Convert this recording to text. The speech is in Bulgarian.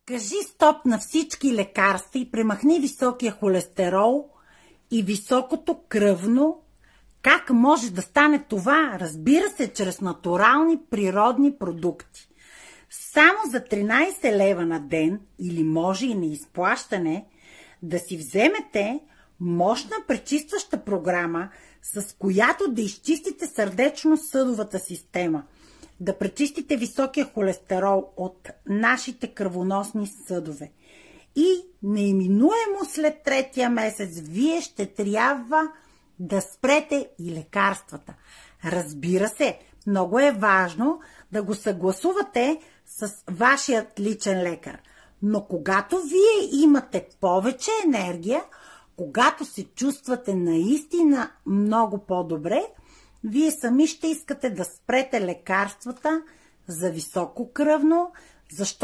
Кажи стоп на всички лекарства и премахни високия холестерол и високото кръвно. Как може да стане това? Разбира се, чрез натурални природни продукти. Само за 13 лева на ден, или може и на изплащане, да си вземете мощна пречистваща програма, с която да изчистите сърдечно-съдовата система, да пречистите високия холестерол от нашите кръвоносни съдове. И неиминуемо след третия месец вие ще трябва да спрете и лекарствата. Разбира се, много е важно да го съгласувате с вашият личен лекар. Но когато вие имате повече енергия, когато се чувствате наистина много по-добре, вие сами ще искате да спрете лекарствата за високо кръвно, защото